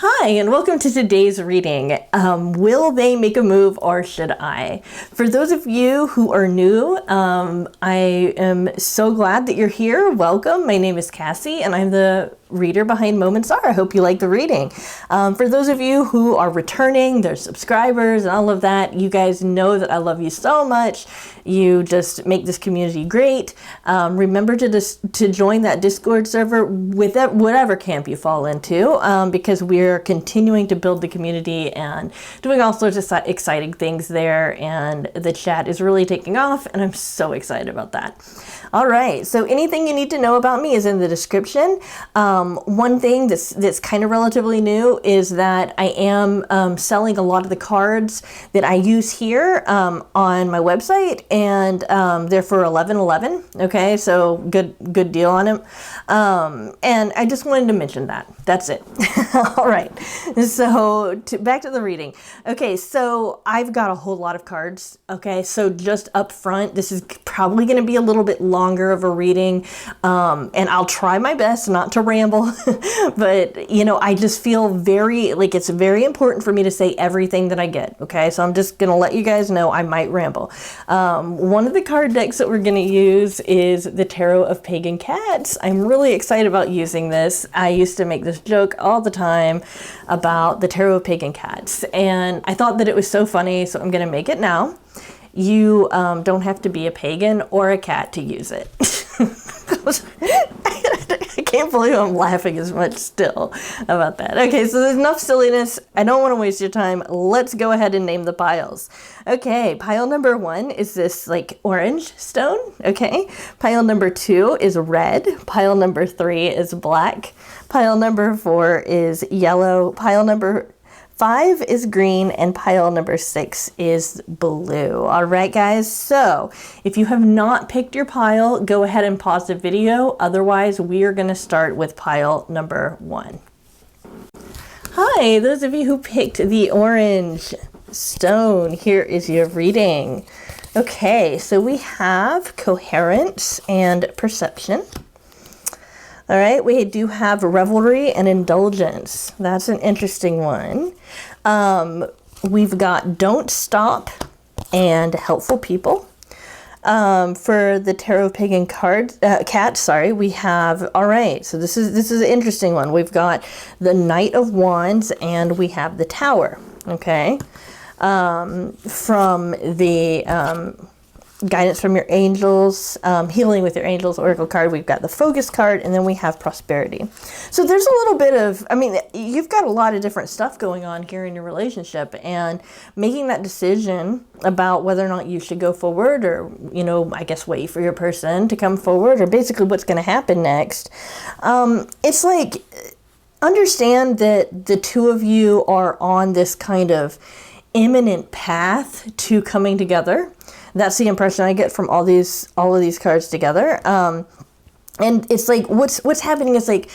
Hi, and welcome to today's reading. Will they make a move or should I? For those of you who are new, I am so glad that you're here. Welcome. My name is Cassie, and I'm the reader behind MomentsAre. I hope you like the reading. For those of you who are returning, they're subscribers and all of that, you guys know that I love you so much. You just make this community great. Remember to join that Discord server with whatever camp you fall into, because we're continuing to build the community and doing all sorts of exciting things there, and the chat is really taking off, and I'm so excited about that. All right, so anything you need to know about me is in the description. One thing that's kind of relatively new is that I am selling a lot of the cards that I use here on my website, and they're for $11.11. Okay, so good deal on them. And I just wanted to mention that. That's it. All right. So back to the reading. Okay, so I've got a whole lot of cards. Okay, so just up front, this is probably going to be a little bit longer of a reading, and I'll try my best not to ramble. But you know, I just feel it's very important for me to say everything that I get. Okay, so I'm just gonna let you guys know I might ramble. One of the card decks that we're gonna use is the Tarot of Pagan Cats. I'm really excited about using this. I used to make this joke all the time about the Tarot of Pagan Cats, and I thought that it was so funny, so I'm gonna make it now. You don't have to be a pagan or a cat to use it. I can't believe I'm laughing as much still about that. Okay, so there's enough silliness. I don't want to waste your time. Let's go ahead and name the piles. Okay, pile number 1 is this like orange stone. Okay, pile number 2 is red. Pile number 3 is black. Pile number 4 is yellow. Pile number 5 is green, and pile number 6 is blue. All right, guys, so if you have not picked your pile, go ahead and pause the video. Otherwise, we are going to start with pile number 1. Hi, those of you who picked the orange stone, here is your reading. Okay, so we have coherence and perception. All right, we do have revelry and indulgence. That's an interesting one. We've got don't stop and helpful people. For the Tarot of Pagan Cat, we have, all right, so this is an interesting one. We've got the Knight of Wands and we have the Tower, okay? From the guidance from your angels, healing with your angels oracle card, we've got the focus card, and then we have prosperity. So there's a little bit of, you've got a lot of different stuff going on here in your relationship, and making that decision about whether or not you should go forward or, I guess wait for your person to come forward, or basically what's going to happen next. It's like, understand that the two of you are on this kind of imminent path to coming together. That's the impression I get from all of these cards together. And it's like what's happening is like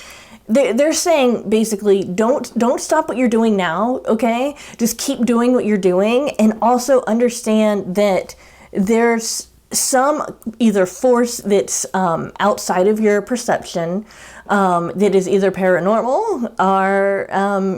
they're saying basically don't stop what you're doing now, okay? Just keep doing what you're doing, and also understand that there's some either force that's outside of your perception, that is either paranormal or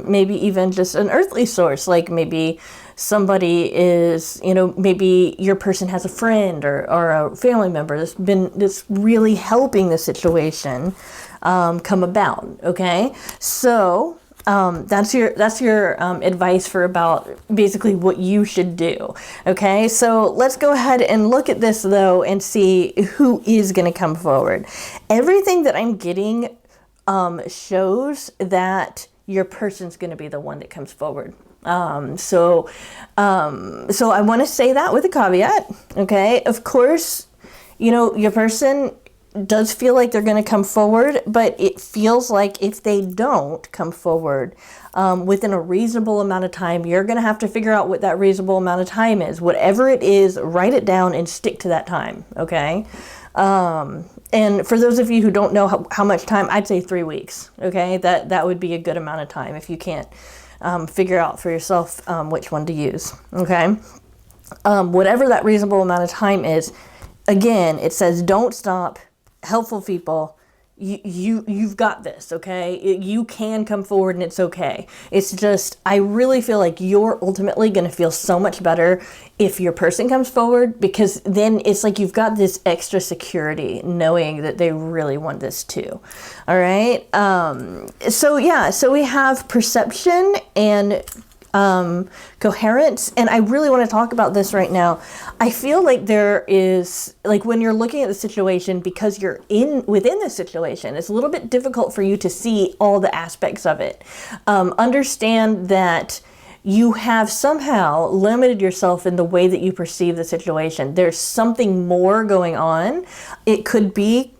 maybe even just an earthly source, like maybe somebody is, maybe your person has a friend or a family member that's really helping the situation come about. Okay, so that's your advice for about basically what you should do. Okay, so let's go ahead and look at this though and see who is going to come forward. Everything that I'm getting shows that your person's going to be the one that comes forward. So I want to say that with a caveat. Okay, of course, your person does feel like they're going to come forward, but it feels like if they don't come forward within a reasonable amount of time, you're going to have to figure out what that reasonable amount of time is. Whatever it is, write it down and stick to that time. Okay. And for those of you who don't know how much time, I'd say 3 weeks. Okay. That would be a good amount of time if you can't figure out for yourself which one to use. Okay. Whatever that reasonable amount of time is, again, it says don't stop, helpful people, you've got this, okay? You can come forward and it's okay. It's just, I really feel like you're ultimately going to feel so much better if your person comes forward, because then it's like you've got this extra security knowing that they really want this too. All right. So yeah, so we have perception and coherence, and I really want to talk about this right now. I feel like there is, like, when you're looking at the situation, because you're within the situation, it's a little bit difficult for you to see all the aspects of it. Understand that you have somehow limited yourself in the way that you perceive the situation. There's something more going on. It could be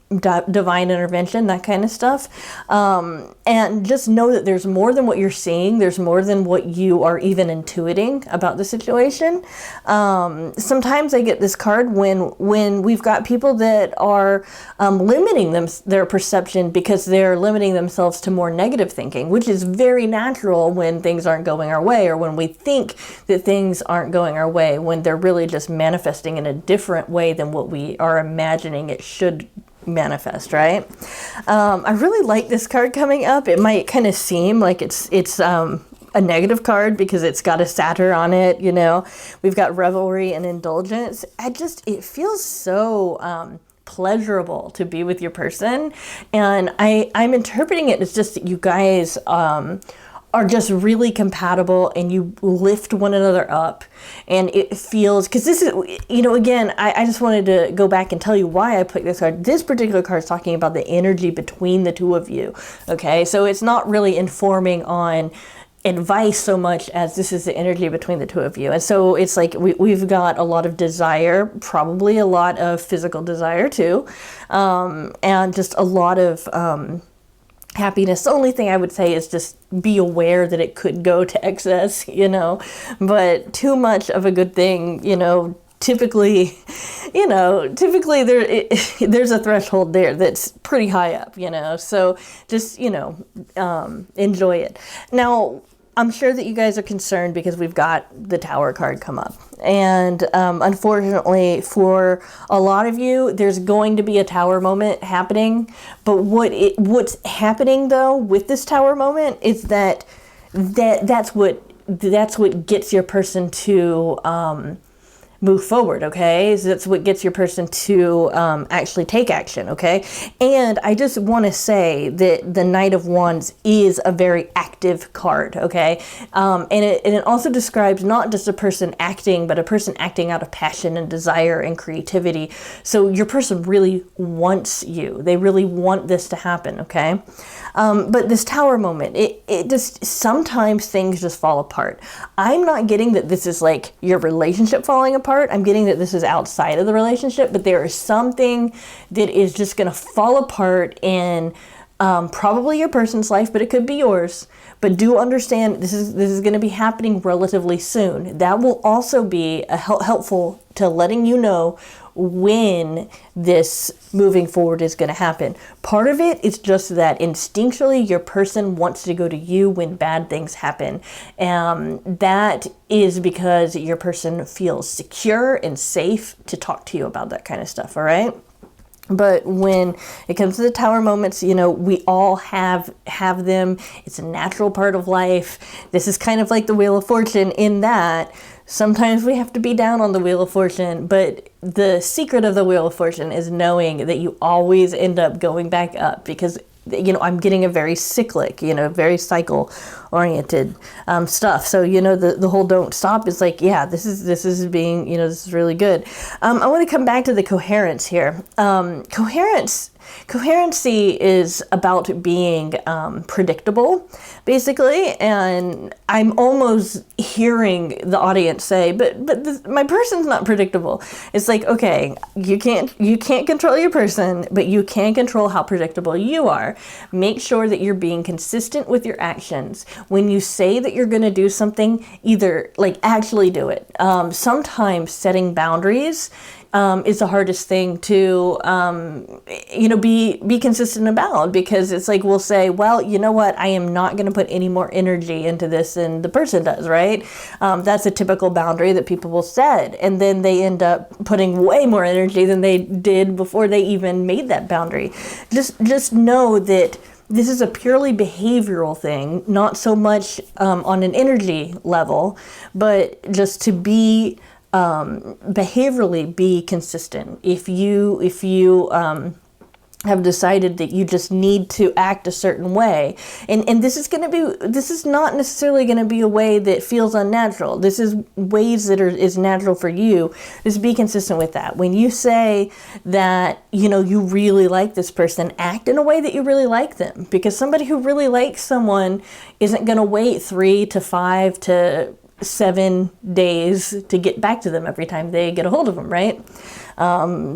divine intervention, that kind of stuff. And just know that there's more than what you're seeing. There's more than what you are even intuiting about the situation. Sometimes I get this card when we've got people that are limiting their perception because they're limiting themselves to more negative thinking, which is very natural when things aren't going our way, or when we think that things aren't going our way, when they're really just manifesting in a different way than what we are imagining it should manifest, right? I really like this card coming up. It might kind of seem like it's a negative card because it's got a satyr on it, you know. We've got revelry and indulgence. It feels so pleasurable to be with your person, and I'm interpreting it as just that you guys are just really compatible and you lift one another up, and it feels, because this is, you know, again, I just wanted to go back and tell you why I picked this card. This particular card is talking about the energy between the two of you, okay? So it's not really informing on advice so much as this is the energy between the two of you. And so it's like we've got a lot of desire, probably a lot of physical desire too, and just a lot of happiness. The only thing I would say is just be aware that it could go to excess, you know, but too much of a good thing, you know, typically there's a threshold there that's pretty high up, you know, so just, you know, enjoy it. Now, I'm sure that you guys are concerned because we've got the Tower card come up. And unfortunately, for a lot of you, there's going to be a Tower moment happening. But what's happening, though, with this Tower moment is that's what gets your person to move forward, okay? So that's what gets your person to actually take action, okay? And I just want to say that the Knight of Wands is a very active card, okay? And it also describes not just a person acting, but a person acting out of passion and desire and creativity. So your person really wants you. They really want this to happen, okay? But this Tower moment, it just, sometimes things just fall apart. I'm not getting that this is like your relationship falling apart. I'm getting that this is outside of the relationship, but there is something that is just going to fall apart in probably your person's life, but it could be yours. But do understand this is going to be happening relatively soon. That will also be helpful to letting you know when this moving forward is going to happen. Part of it is just that instinctually your person wants to go to you when bad things happen. That is because your person feels secure and safe to talk to you about that kind of stuff, all right? But when it comes to the Tower moments, you know, we all have them. It's a natural part of life. This is kind of like the Wheel of Fortune in that sometimes we have to be down on the Wheel of Fortune, but the secret of the Wheel of Fortune is knowing that you always end up going back up, because, you know, I'm getting a very cyclic, you know, very cycle-oriented stuff. So, you know, the whole don't stop is like, yeah, this is being, you know, this is really good. I want to come back to the coherence here. Coherency is about being predictable, basically, and I'm almost hearing the audience say, but my person's not predictable. It's like, okay, you can't control your person, but you can control how predictable you are. Make sure that you're being consistent with your actions. When you say that you're going to do something, either like actually do it. Sometimes setting boundaries is the hardest thing to, be consistent about, because it's like, we'll say, well, you know what, I am not going to put any more energy into this than the person does, right? That's a typical boundary that people will set. And then they end up putting way more energy than they did before they even made that boundary. Just know that this is a purely behavioral thing, not so much on an energy level, but just to be behaviorally be consistent. If you have decided that you just need to act a certain way, and this is not necessarily going to be a way that feels unnatural. This is ways that is natural for you. Just be consistent with that. When you say that you really like this person, act in a way that you really like them, because somebody who really likes someone isn't going to wait 3 to 5 to 7 days to get back to them every time they get a hold of them, right?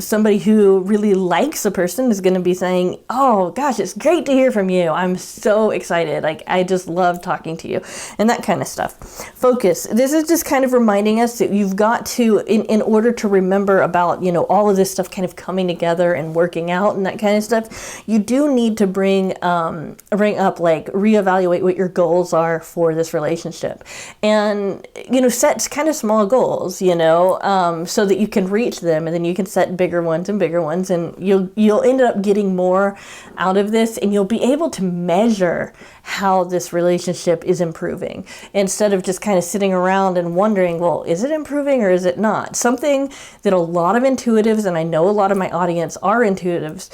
Somebody who really likes a person is going to be saying, oh gosh, it's great to hear from you. I'm so excited. Like, I just love talking to you, and that kind of stuff. Focus. This is just kind of reminding us that you've got to, in order to remember about, all of this stuff kind of coming together and working out and that kind of stuff, you do need to bring up, like, reevaluate what your goals are for this relationship, and, set kind of small goals, so that you can reach them, and then you can set bigger ones, and you'll end up getting more out of this, and you'll be able to measure how this relationship is improving, instead of just kind of sitting around and wondering, well, is it improving or is it not? Something that a lot of intuitives, and I know a lot of my audience are intuitives,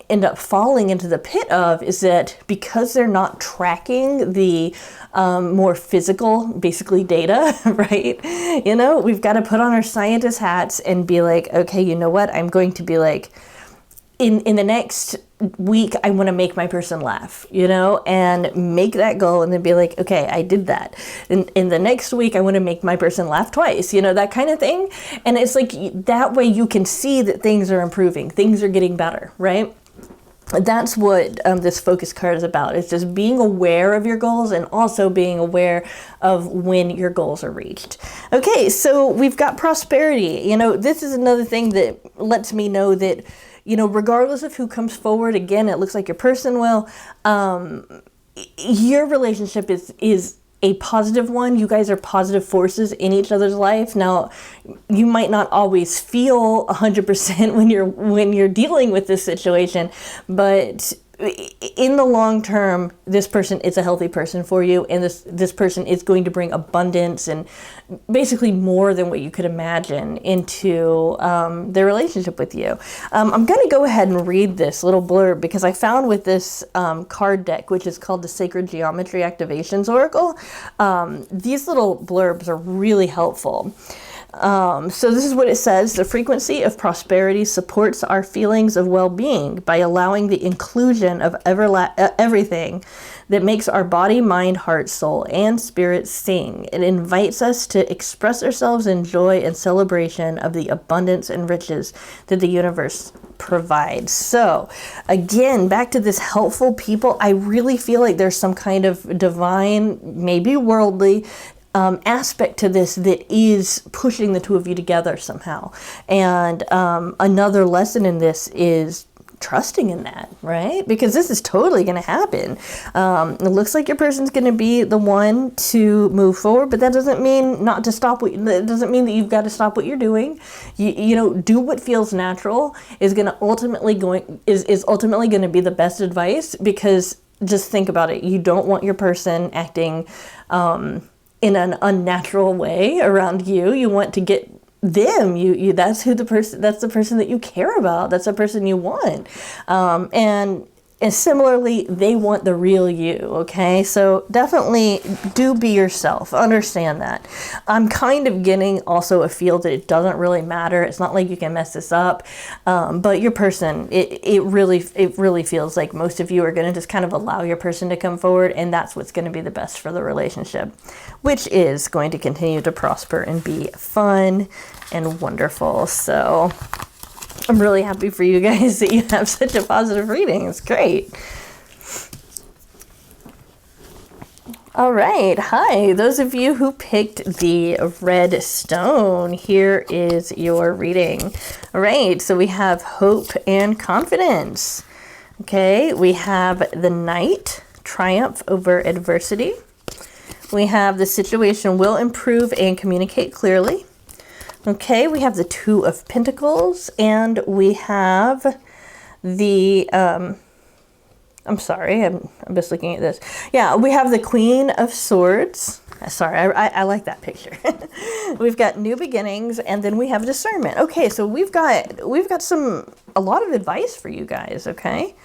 end up falling into the pit of, is that because they're not tracking the more physical, basically data, right? We've got to put on our scientist hats and be like, okay, you know what? I'm going to be like, in the next week, I want to make my person laugh, and make that goal, and then be like, okay, I did that. In the next week, I want to make my person laugh twice, that kind of thing. And it's like, that way you can see that things are improving, things are getting better, right? That's what this focus card is about. It's just being aware of your goals, and also being aware of when your goals are reached. Okay, so we've got prosperity. This is another thing that lets me know that, regardless of who comes forward, again, it looks like your person will, your relationship is a positive one. You guys are positive forces in each other's life. Now, you might not always feel 100% when you're dealing with this situation, but in the long term, this person is a healthy person for you, and this person is going to bring abundance and basically more than what you could imagine into their relationship with you. I'm going to go ahead and read this little blurb, because I found with this card deck, which is called the Sacred Geometry Activations Oracle, these little blurbs are really helpful. So this is what it says. The frequency of prosperity supports our feelings of well-being by allowing the inclusion of everything that makes our body, mind, heart, soul, and spirit sing. It invites us to express ourselves in joy and celebration of the abundance and riches that the universe provides. So again, back to this helpful people, I really feel like there's some kind of divine, maybe worldly, aspect to this that is pushing the two of you together somehow. And another lesson in this is trusting in that, right? Because this is totally going to happen. It looks like your person's going to be the one to move forward, but that doesn't mean not to stop. That doesn't mean that you've got to stop what you're doing. Do what feels natural is ultimately going to be the best advice, because just think about it. You don't want your person acting in an unnatural way around you. You want to get them. That's the person that you care about. That's the person you want. And similarly, they want the real you, okay? So definitely do be yourself. Understand that. I'm kind of getting also a feel that it doesn't really matter. It's not like you can mess this up. But your person, it really feels like most of you are going to just kind of allow your person to come forward, and that's what's going to be the best for the relationship, which is going to continue to prosper and be fun and wonderful. So I'm really happy for you guys that you have such a positive reading. It's great. All right. Hi, those of you who picked the red stone, here is your reading. All right, so we have hope and confidence. Okay, we have the Knight, triumph over adversity. We have the situation will improve and communicate clearly. Okay, we have the Two of Pentacles, and we have the I'm sorry, I'm just looking at this. Yeah, we have the Queen of Swords. Sorry, I like that picture. We've got new beginnings, and then we have discernment. Okay, so we've got a lot of advice for you guys, okay?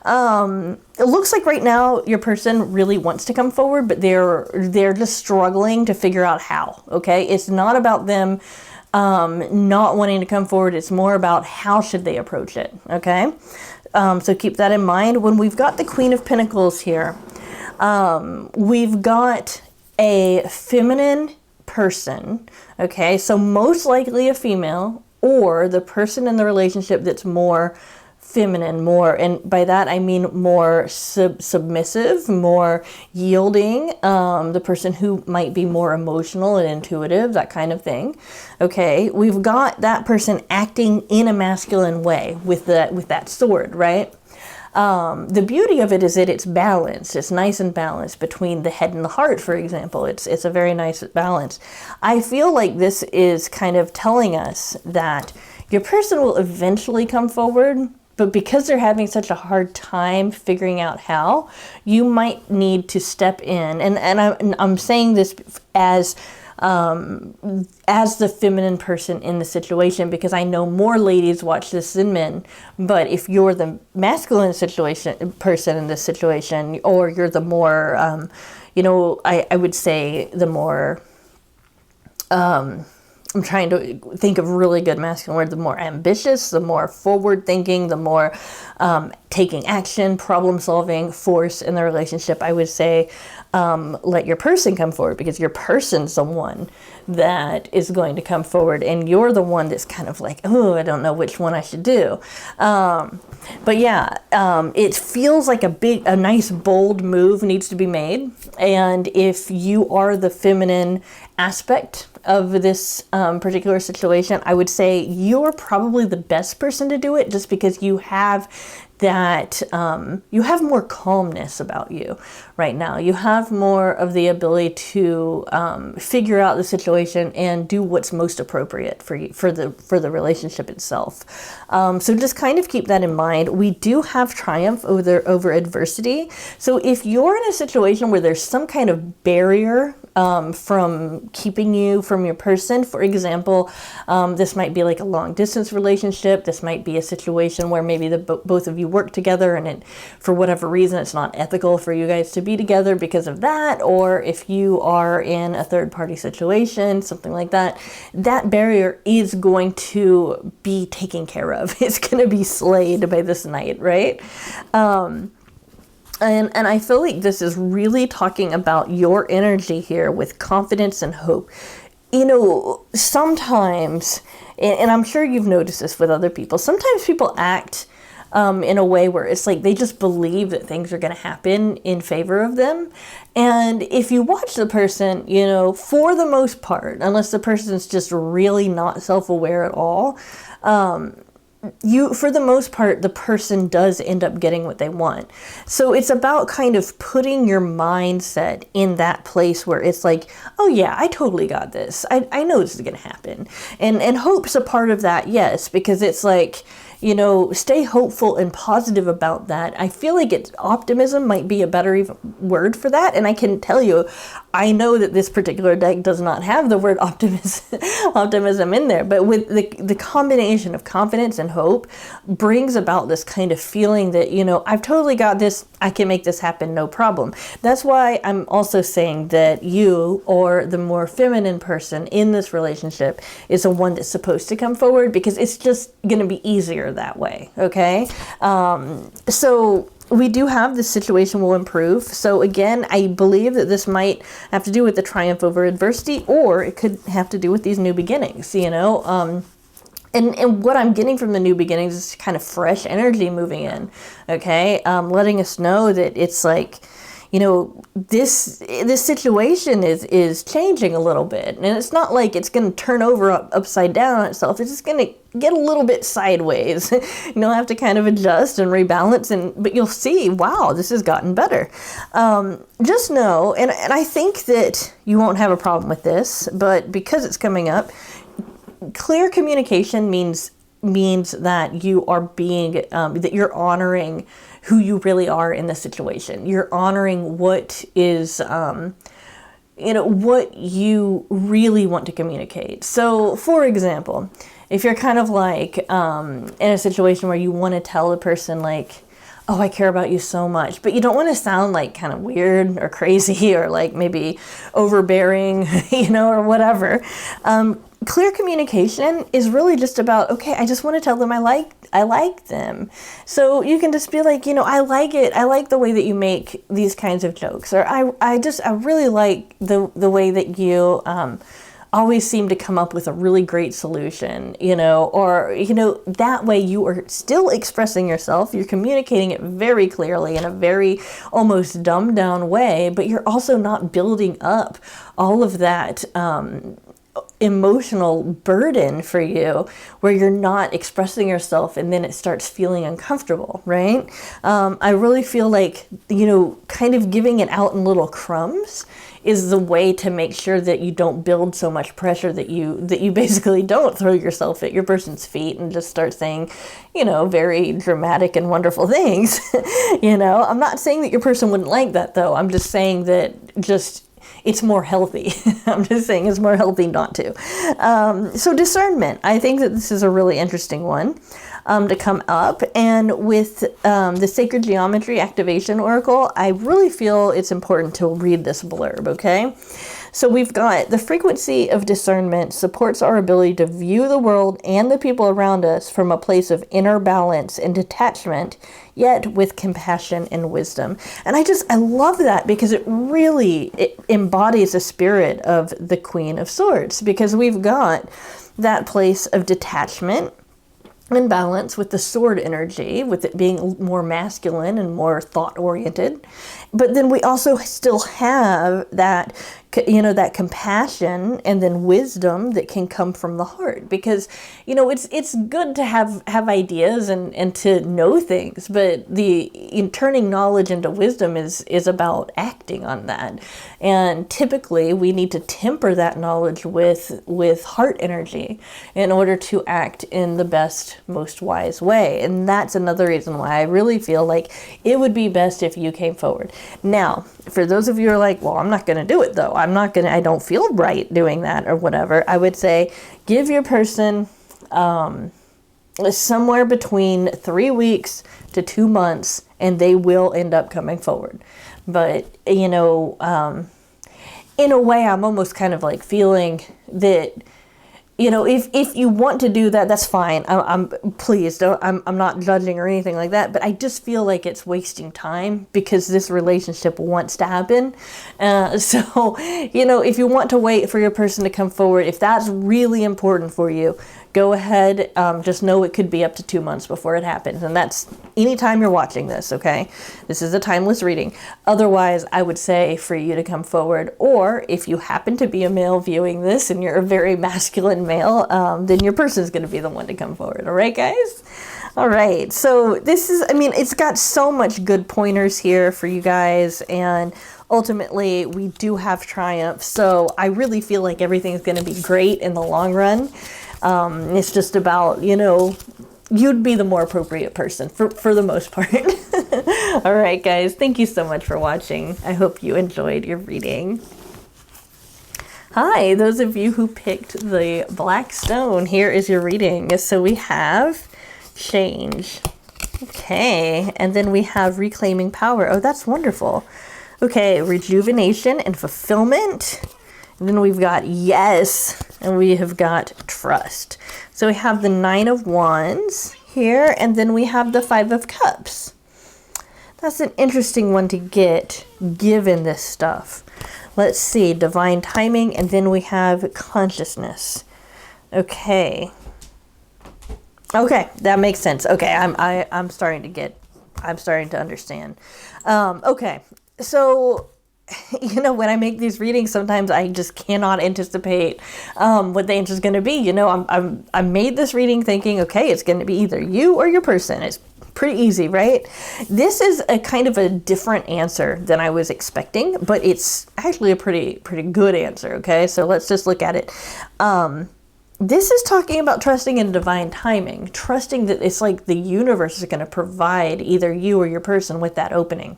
It looks like right now your person really wants to come forward, but they're just struggling to figure out how, okay? It's not about them not wanting to come forward. It's more about how should they approach it, okay? So keep that in mind. When we've got the Queen of Pentacles here, we've got a feminine person, okay? So most likely a female, or the person in the relationship that's more feminine, more, and by that I mean more submissive, more yielding, the person who might be more emotional and intuitive, that kind of thing. Okay, we've got that person acting in a masculine way with that sword, right? The beauty of it is that it's balanced. It's nice and balanced between the head and the heart, for example. It's a very nice balance. I feel like this is kind of telling us that your person will eventually come forward, but because they're having such a hard time figuring out how, you might need to step in. And I'm saying this as the feminine person in the situation, because I know more ladies watch this than men. But if you're the masculine person in this situation, or you're the more, I would say the more, I'm trying to think of really good masculine words. The more ambitious, the more forward thinking, the more taking action, problem solving force in the relationship, I would say let your person come forward, because your person's the one that is going to come forward, and you're the one that's kind of like, oh, I don't know which one I should do. But yeah, it feels like a nice bold move needs to be made. And if you are the feminine aspect of this particular situation, I would say you're probably the best person to do it, just because you have that you have more calmness about you right now. You have more of the ability to figure out the situation and do what's most appropriate for you, for the relationship itself. So just kind of keep that in mind. We do have triumph over adversity. So if you're in a situation where there's some kind of barrier from keeping you from your person, for example, this might be like a long distance relationship. This might be a situation where maybe both of you work together, and for whatever reason it's not ethical for you guys to be together because of that. Or if you are in a third party situation, something like that, that barrier is going to be taken care of. It's going to be slayed by this Knight, right? And I feel like this is really talking about your energy here with confidence and hope. You know, sometimes, and I'm sure you've noticed this with other people, sometimes people act in a way where it's like they just believe that things are going to happen in favor of them. And if you watch the person, you know, for the most part, unless the person's just really not self-aware at all, for the most part, the person does end up getting what they want. So it's about kind of putting your mindset in that place where it's like, oh yeah, I totally got this. I know this is going to happen. And hope's a part of that, yes, because it's like, you know, stay hopeful and positive about that. I feel like optimism might be a better word for that. And I can tell you, I know that this particular deck does not have the word optimism in there, but with the combination of confidence and hope brings about this kind of feeling that, you know, I've totally got this. I can make this happen, no problem. That's why I'm also saying that you, or the more feminine person in this relationship, is the one that's supposed to come forward, because it's just going to be easier that way. Okay. So we do have the situation will improve. So again, I believe that this might have to do with the triumph over adversity, or it could have to do with these new beginnings, you know. And what I'm getting from the new beginnings is kind of fresh energy moving in, okay? Letting us know that it's like, this situation is changing a little bit, and it's not like it's going to turn over upside down on itself. It's just going to get a little bit sideways. You'll have to kind of adjust and rebalance, but you'll see, wow, this has gotten better. Just know, and I think that you won't have a problem with this, but because it's coming up, clear communication means that you are that you're honoring who you really are in the situation. You're honoring what is, what you really want to communicate. So, for example, if you're kind of like in a situation where you want to tell a person like, oh, I care about you so much, but you don't want to sound like kind of weird or crazy or like maybe overbearing, or whatever. Clear communication is really just about, okay, I just want to tell them I like them. So you can just be like, I like it. I like the way that you make these kinds of jokes, or I really like the way that you always seem to come up with a really great solution, or that way you are still expressing yourself. You're communicating it very clearly in a very almost dumbed down way, but you're also not building up all of that emotional burden for you where you're not expressing yourself and then it starts feeling uncomfortable, right? I really feel like, kind of giving it out in little crumbs is the way to make sure that you don't build so much pressure that you basically don't throw yourself at your person's feet and just start saying, very dramatic and wonderful things. I'm not saying that your person wouldn't like that though. I'm just saying that it's more healthy. I'm just saying it's more healthy not to. So discernment, I think that this is a really interesting one to come up. And with the Sacred Geometry Activation Oracle, I really feel it's important to read this blurb, okay? So we've got the frequency of discernment supports our ability to view the world and the people around us from a place of inner balance and detachment, yet with compassion and wisdom. And I love that because it embodies the spirit of the Queen of Swords, because we've got that place of detachment and balance with the sword energy, with it being more masculine and more thought-oriented. But then we also still have that, that compassion and then wisdom that can come from the heart. Because, it's good to have ideas and to know things, but turning knowledge into wisdom is about acting on that. And typically we need to temper that knowledge with heart energy in order to act in the best, most wise way. And that's another reason why I really feel like it would be best if you came forward. Now, for those of you who are like, well, I'm not going to do it though. I don't feel right doing that or whatever. I would say give your person somewhere between 3 weeks to 2 months and they will end up coming forward. But, in a way, I'm almost kind of like feeling that, if you want to do that, that's fine. I'm pleased. I'm not judging or anything like that, but I just feel like it's wasting time because this relationship wants to happen. So, if you want to wait for your person to come forward, if that's really important for you, go ahead. Just know it could be up to 2 months before it happens. And that's anytime you're watching this, okay? This is a timeless reading. Otherwise, I would say for you to come forward. Or if you happen to be a male viewing this and you're a very masculine male, then your person's going to be the one to come forward. All right, guys? All right. So this is, it's got so much good pointers here for you guys. And ultimately, we do have triumph. So I really feel like everything's going to be great in the long run. It's just about, you'd be the more appropriate person for the most part. All right, guys. Thank you so much for watching. I hope you enjoyed your reading. Hi, those of you who picked the black stone, here is your reading. So we have change. Okay. And then we have reclaiming power. Oh, that's wonderful. Okay. Rejuvenation and fulfillment. And then we've got yes, and we have got trust. So we have the 9 of Wands here, and then we have the 5 of Cups. That's an interesting one to get given this stuff. Let's see, divine timing, and then we have consciousness. Okay. Okay, that makes sense. Okay, I'm starting to understand. Okay. So, when I make these readings, sometimes I just cannot anticipate what the answer is going to be. I made this reading thinking, okay, it's going to be either you or your person. It's pretty easy, right? This is a kind of a different answer than I was expecting, but it's actually a pretty good answer. Okay, so let's just look at it. This is talking about trusting in divine timing, trusting that it's like the universe is going to provide either you or your person with that opening.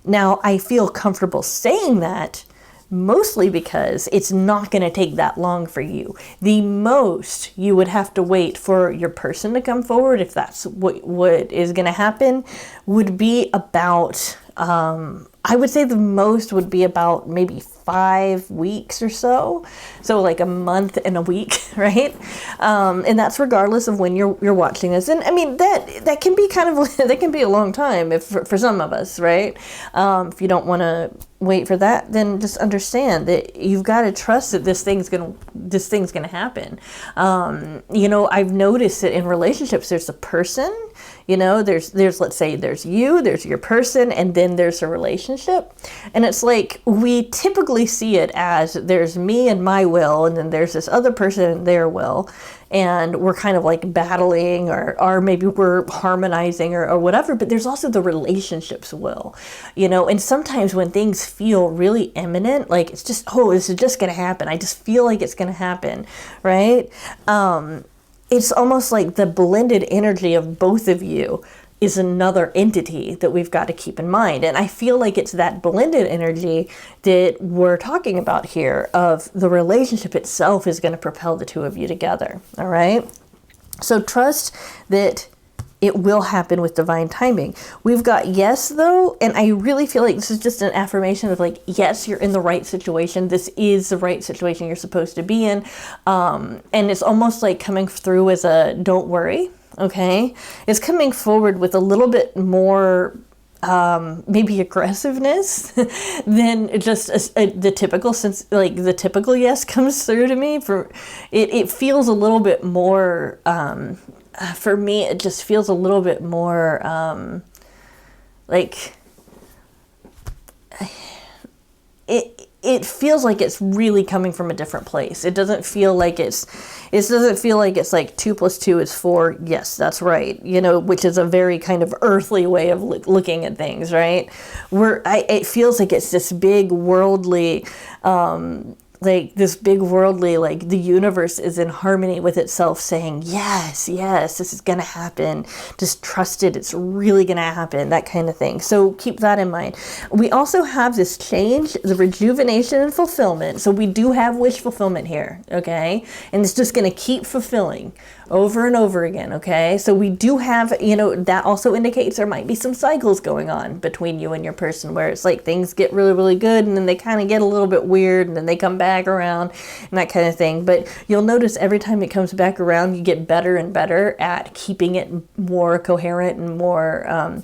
Now, I feel comfortable saying that mostly because it's not going to take that long for you. The most you would have to wait for your person to come forward, if that's what is going to happen, would be about, I would say the most would be about maybe 5 weeks or so. So like a month and a week, right? And that's regardless of when you're watching this. And I mean, that can be that can be a long time for some of us, right? If you don't want to wait for that, then just understand that you've got to trust that this thing's gonna happen. I've noticed that in relationships, there's a person, there's let's say there's you, there's your person, and then there's a relationship. And it's like, we typically see it as there's me and my will, and then there's this other person and their will. And we're kind of like battling, or maybe we're harmonizing or whatever, but there's also the relationship's will, and sometimes when things feel really imminent, like it's just, this is just going to happen. I just feel like it's going to happen, right? It's almost like the blended energy of both of you is another entity that we've got to keep in mind. And I feel like it's that blended energy that we're talking about here, of the relationship itself is going to propel the two of you together. All right. So trust that it will happen with divine timing. We've got yes, though. And I really feel like this is just an affirmation of like, yes, you're in the right situation. This is the right situation you're supposed to be in. And it's almost like coming through as a don't worry. Okay, it's coming forward with a little bit more maybe aggressiveness than just the typical, since like the typical yes comes through to me. For it feels a little bit more, for me, it just feels a little bit more like it feels like it's really coming from a different place. It doesn't feel like it's like 2 + 2 is 4. Yes, that's right. Which is a very kind of earthly way of looking at things, right? It feels like it's this big worldly, like the universe is in harmony with itself, saying, yes, this is going to happen. Just trust it. It's really going to happen, that kind of thing. So keep that in mind. We also have this change, the rejuvenation and fulfillment. So we do have wish fulfillment here, okay? And it's just going to keep fulfilling over and over again, okay? So we do have, that also indicates there might be some cycles going on between you and your person, where it's like things get really, really good, and then they kind of get a little bit weird, and then they come back around, and that kind of thing. But you'll notice every time it comes back around, you get better and better at keeping it more coherent and more,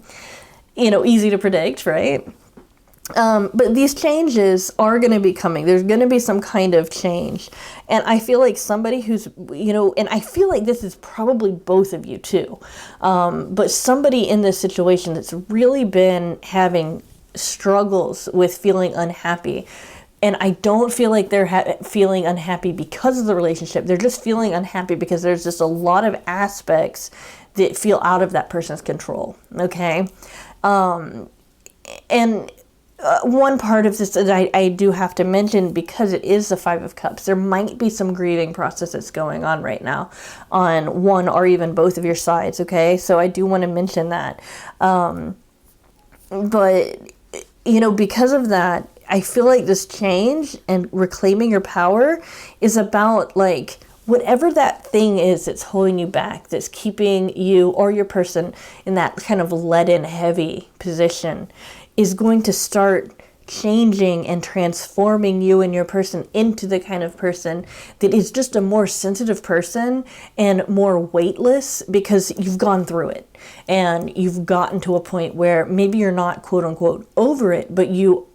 easy to predict, right? But these changes are going to be coming. There's going to be some kind of change. And I feel like somebody who's, and I feel like this is probably both of you too. But somebody in this situation that's really been having struggles with feeling unhappy. And I don't feel like they're feeling unhappy because of the relationship. They're just feeling unhappy because there's just a lot of aspects that feel out of that person's control. Okay. And one part of this that I do have to mention, because it is the 5 of Cups, there might be some grieving processes going on right now on one or even both of your sides, okay? So I do want to mention that. But, because of that, I feel like this change and reclaiming your power is about like whatever that thing is that's holding you back, that's keeping you or your person in that kind of leaden heavy position, is going to start changing and transforming you and your person into the kind of person that is just a more sensitive person and more weightless, because you've gone through it and you've gotten to a point where maybe you're not quote unquote over it, but you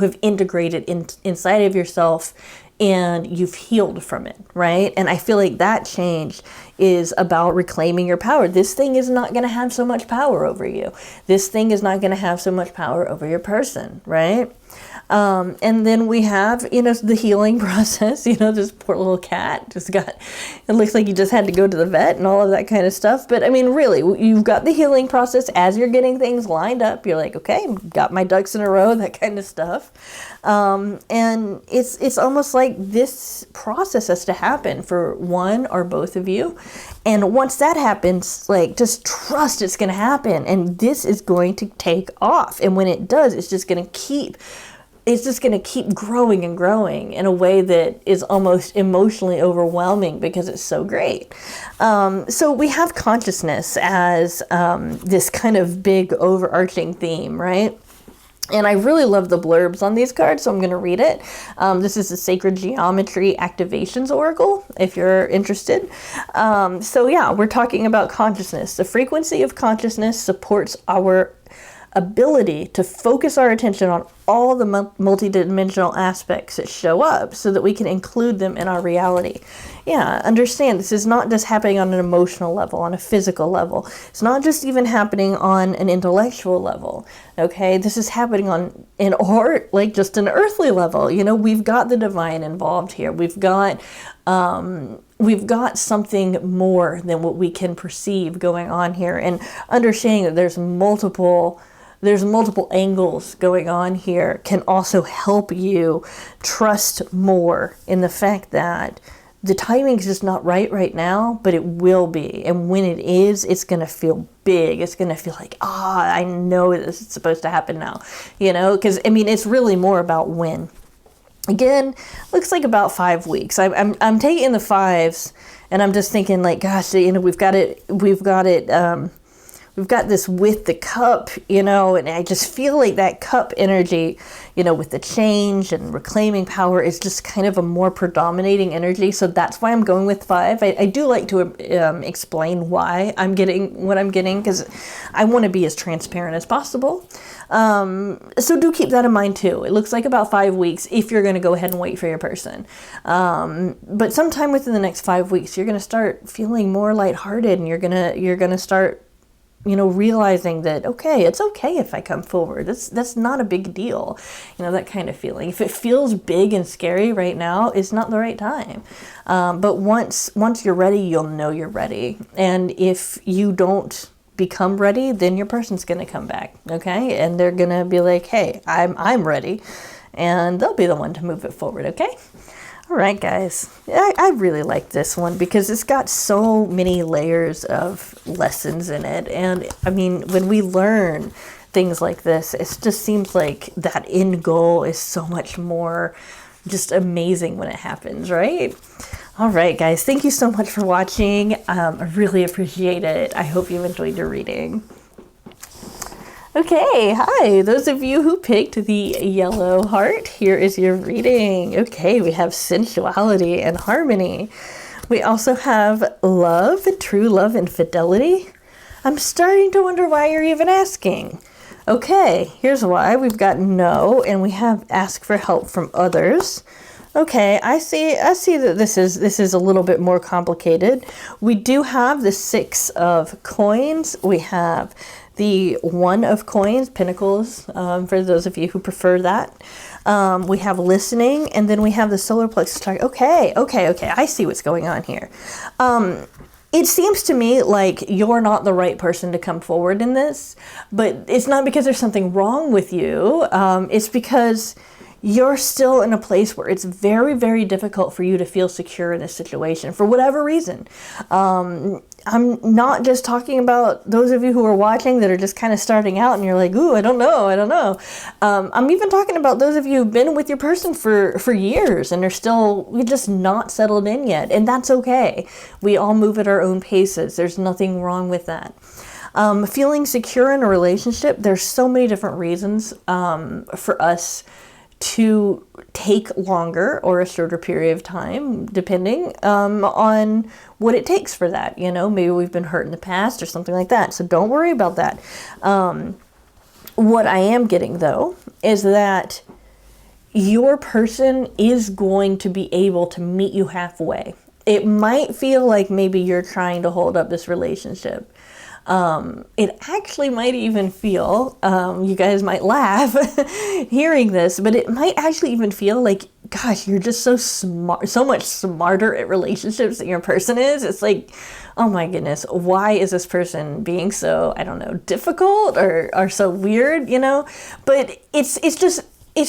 have integrated inside of yourself and you've healed from it, right? And I feel like that change is about reclaiming your power. This thing is not going to have so much power over you. This thing is not going to have so much power over your person, right? And then we have, the healing process. This poor little cat it looks like you just had to go to the vet and all of that kind of stuff. But I mean, really, you've got the healing process as you're getting things lined up. You're like, okay, got my ducks in a row, that kind of stuff. And it's almost like this process has to happen for one or both of you. And once that happens, like, just trust it's going to happen. And this is going to take off. And when it does, it's just going to keep growing and growing in a way that is almost emotionally overwhelming because it's so great. So we have consciousness as this kind of big overarching theme, right? And I really love the blurbs on these cards, so I'm going to read it. This is the Sacred Geometry Activations Oracle, if you're interested. So yeah, we're talking about consciousness. The frequency of consciousness supports our ability to focus our attention on all the multidimensional aspects that show up so that we can include them in our reality. Yeah, understand this is not just happening on an emotional level, on a physical level. It's not just even happening on an intellectual level. Okay, this is happening like just an earthly level. We've got the divine involved here. We've got something more than what we can perceive going on here, and understanding that there's multiple angles going on here can also help you trust more in the fact that the timing is just not right now, but it will be. And when it is, it's going to feel big. It's going to feel like, I know this is supposed to happen now, because it's really more about when. Again, looks like about 5 weeks. I'm taking the 5s, and I'm just thinking like, gosh, we've got this with the cup, and I just feel like that cup energy, with the change and reclaiming power is just kind of a more predominating energy. So that's why I'm going with 5. I do like to explain why I'm getting what I'm getting, because I want to be as transparent as possible. So do keep that in mind too. It looks like about 5 weeks if you're going to go ahead and wait for your person. But sometime within the next 5 weeks, you're going to start feeling more lighthearted, and you're going to start realizing that, okay, it's okay if I come forward. That's not a big deal. That kind of feeling. If it feels big and scary right now, it's not the right time. But once you're ready, you'll know you're ready. And if you don't become ready, then your person's going to come back. Okay. And they're going to be like, hey, I'm ready. And they'll be the one to move it forward. Okay. All right, guys, I really like this one because it's got so many layers of lessons in it. And when we learn things like this, it just seems like that end goal is so much more just amazing when it happens, right? All right, guys, thank you so much for watching. I really appreciate it. I hope you enjoyed your reading. Okay, hi, those of you who picked the yellow heart, here is your reading. Okay, we have sensuality and harmony. We also have love, true love and fidelity. I'm starting to wonder why you're even asking. Okay, here's why. We've got no, and we have ask for help from others. Okay, I see that this is a little bit more complicated. We do have the 6 of coins. We have the 1 of coins, pentacles, for those of you who prefer that. We have listening, and then we have the solar plexus chakra. Okay, I see what's going on here. It seems to me like you're not the right person to come forward in this, but it's not because there's something wrong with you. It's because you're still in a place where it's very, very difficult for you to feel secure in this situation for whatever reason. I'm not just talking about those of you who are watching that are just kind of starting out and you're like, ooh, I don't know. I'm even talking about those of you who've been with your person for years and we're just not settled in yet. And that's okay. We all move at our own paces. There's nothing wrong with that. Feeling secure in a relationship, there's so many different reasons for us to take longer or a shorter period of time, depending on what it takes for that. Maybe we've been hurt in the past or something like that. So don't worry about that. What I am getting, though, is that your person is going to be able to meet you halfway. It might feel like maybe you're trying to hold up this relationship. It actually might even feel, you guys might laugh hearing this, but it might actually even feel like, gosh, you're just so smart, so much smarter at relationships than your person is. It's like, oh my goodness, why is this person being so, I don't know, difficult or so weird, you know? But it's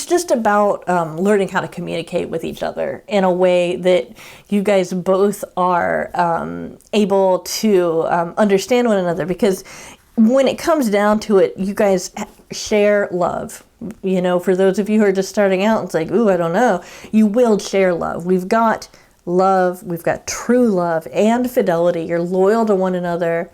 just about learning how to communicate with each other in a way that you guys both are able to understand one another. Because when it comes down to it, you guys share love. You know, for those of you who are just starting out, it's like, ooh, I don't know. You will share love. We've got love. We've got true love and fidelity. You're loyal to one another.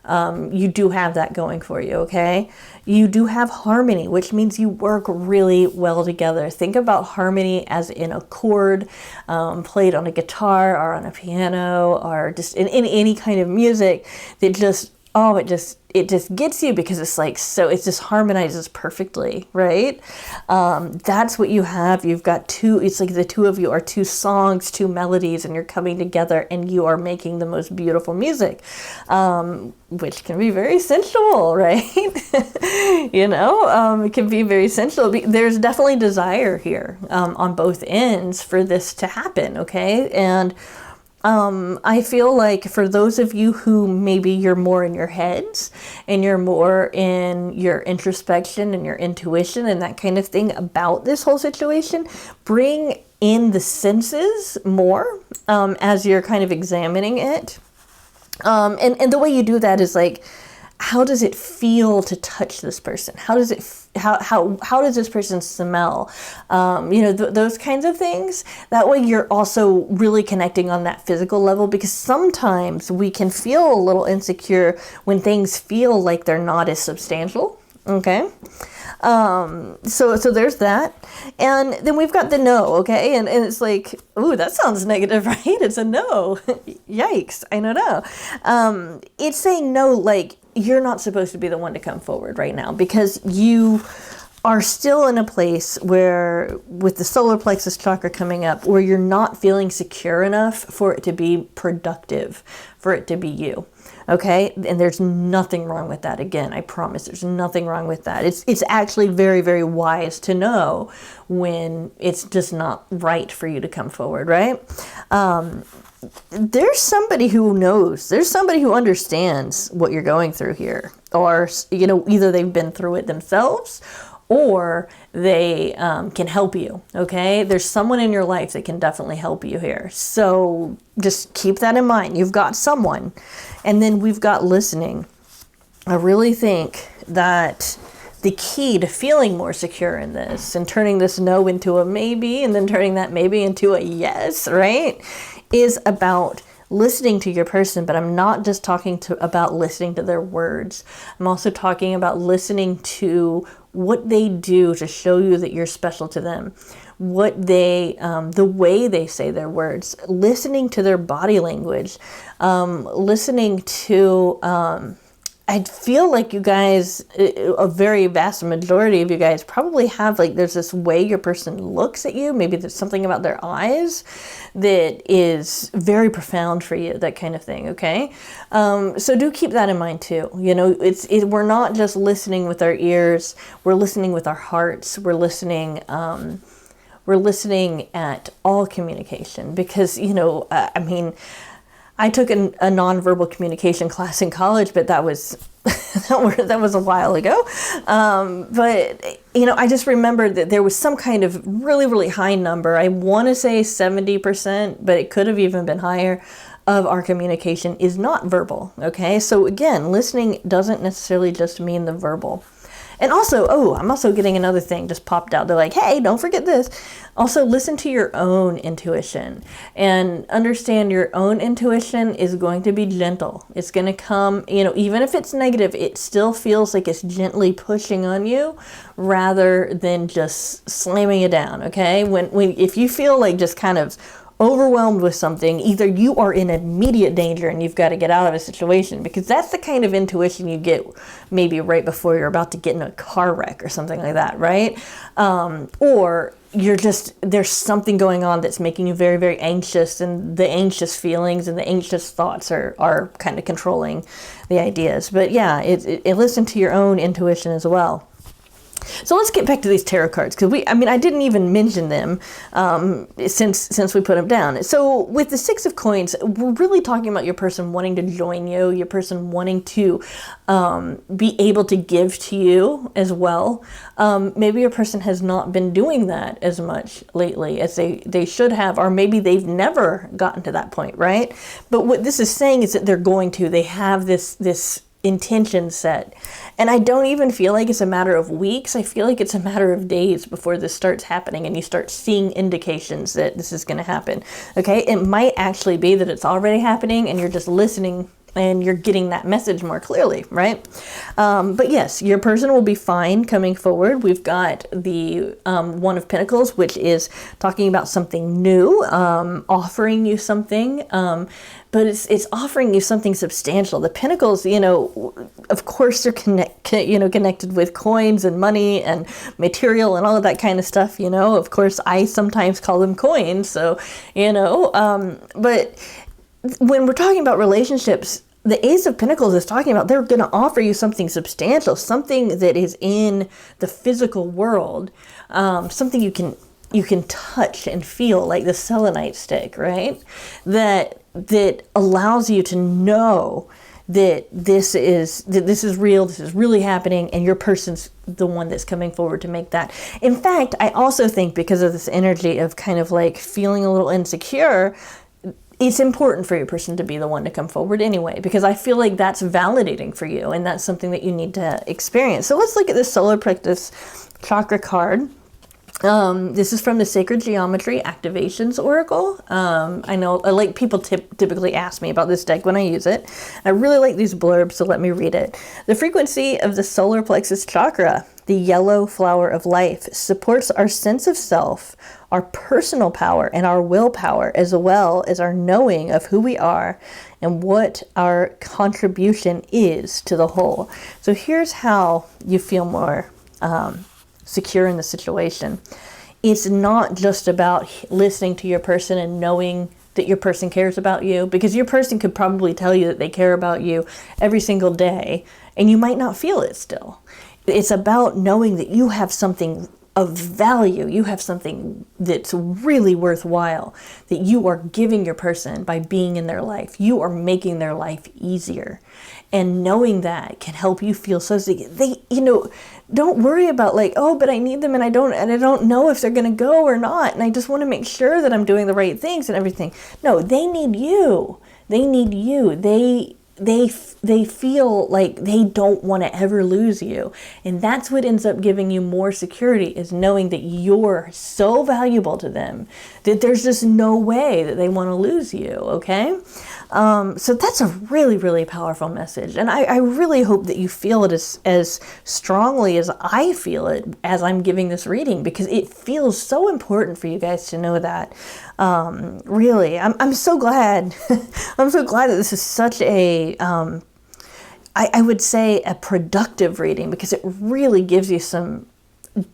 You do have that going for you, okay? You do have harmony, which means you work really well together. Think about harmony as in a chord played on a guitar or on a piano or just in any kind of music that just, it just gets you because it's like, so it just harmonizes perfectly, right? That's what you have. You've got it's like the two of you are two songs, two melodies, and you're coming together and you are making the most beautiful music, which can be very sensual, right? You know, it can be very sensual. There's definitely desire here on both ends for this to happen, okay? And I feel like for those of you who maybe you're more in your heads and you're more in your introspection and your intuition and that kind of thing about this whole situation, bring in the senses more as you're kind of examining it. And the way you do that is like, how does it feel to touch this person? How does it how does this person smell? You know, those kinds of things. That way you're also really connecting on that physical level, because sometimes we can feel a little insecure when things feel like they're not as substantial. Okay. So there's that. And then we've got the no, okay? And it's like, ooh, that sounds negative, right? It's a no. Yikes. I don't know. It's saying no, like, you're not supposed to be the one to come forward right now, because you are still in a place where, with the solar plexus chakra coming up, where you're not feeling secure enough for it to be productive, for it to be you. Okay, and there's nothing wrong with that. Again, I promise there's nothing wrong with that. It's actually very, very wise to know when it's just not right for you to come forward, right? There's somebody who knows. There's somebody who understands what you're going through here, or you know, either they've been through it themselves, or they can help you, okay? There's someone in your life that can definitely help you here. So just keep that in mind. You've got someone. And then we've got listening. I really think that the key to feeling more secure in this and turning this no into a maybe and then turning that maybe into a yes, right, is about listening to your person. But I'm not just talking about listening to their words. I'm also talking about listening to what they do to show you that you're special to them, what they, the way they say their words, listening to their body language, listening to, I feel like you guys, a very vast majority of you guys probably have, like, there's this way your person looks at you. Maybe there's something about their eyes that is very profound for you, that kind of thing, okay? So do keep that in mind too. You know, we're not just listening with our ears, we're listening with our hearts, we're listening at all communication, because, you know, I mean, I took a nonverbal communication class in college, but that was that was a while ago. But, you know, I just remembered that there was some kind of really, really high number. I want to say 70%, but it could have even been higher, of our communication is not verbal. Okay. So again, listening doesn't necessarily just mean the verbal. And also, I'm also getting another thing just popped out. They're like, hey, don't forget this. Also, listen to your own intuition and understand your own intuition is going to be gentle. It's going to come, you know, even if it's negative, it still feels like it's gently pushing on you rather than just slamming you down. Okay. If you feel like just kind of overwhelmed with something, either you are in immediate danger and you've got to get out of a situation, because that's the kind of intuition you get maybe right before you're about to get in a car wreck or something like that, right? Or you're just, there's something going on that's making you very, very anxious, and the anxious feelings and the anxious thoughts are kind of controlling the ideas. But yeah, listen to your own intuition as well. So let's get back to these tarot cards, because I didn't even mention them since we put them down. So with the Six of Coins, we're really talking about your person wanting to join you, your person wanting to be able to give to you as well. Maybe your person has not been doing that as much lately as they should have, or maybe they've never gotten to that point, right? But what this is saying is that they're going to. They have this intention set. And I don't even feel like it's a matter of weeks. I feel like it's a matter of days before this starts happening and you start seeing indications that this is going to happen. Okay, it might actually be that it's already happening and you're just listening and you're getting that message more clearly, right? But yes, your person will be fine coming forward. We've got the One of Pentacles, which is talking about something new, offering you something, but it's offering you something substantial. The Pentacles, of course, they're connected with coins and money and material and all of that kind of stuff. Of course, I sometimes call them coins. So, but when we're talking about relationships, the Ace of Pentacles is talking about they're going to offer you something substantial, something that is in the physical world, something you can touch and feel, like the selenite stick, right? That allows you to know that this is real, this is really happening, and your person's the one that's coming forward to make that. In fact, I also think because of this energy of kind of like feeling a little insecure, it's important for your person to be the one to come forward anyway, because I feel like that's validating for you and that's something that you need to experience. So let's look at the solar plexus chakra card. This is from the Sacred Geometry Activations Oracle. I know people typically ask me about this deck when I use it. I really like these blurbs, so let me read it. The frequency of the solar plexus chakra, the yellow flower of life, supports our sense of self, our personal power, and our willpower, as well as our knowing of who we are and what our contribution is to the whole. So here's how you feel more secure in the situation. It's not just about listening to your person and knowing that your person cares about you, because your person could probably tell you that they care about you every single day and you might not feel it still. It's about knowing that you have something of value, you have something that's really worthwhile, that you are giving your person by being in their life. You are making their life easier. And knowing that can help you feel so don't worry about but I need them and I don't know if they're going to go or not. And I just want to make sure that I'm doing the right things and everything. No, they need you. They need you. They feel like they don't want to ever lose you. And that's what ends up giving you more security, is knowing that you're so valuable to them that there's just no way that they want to lose you, okay? So that's a really, really powerful message. And I really hope that you feel it as strongly as I feel it as I'm giving this reading, because it feels so important for you guys to know that. Really, I'm so glad. I'm so glad that this is such a, I would say a productive reading, because it really gives you some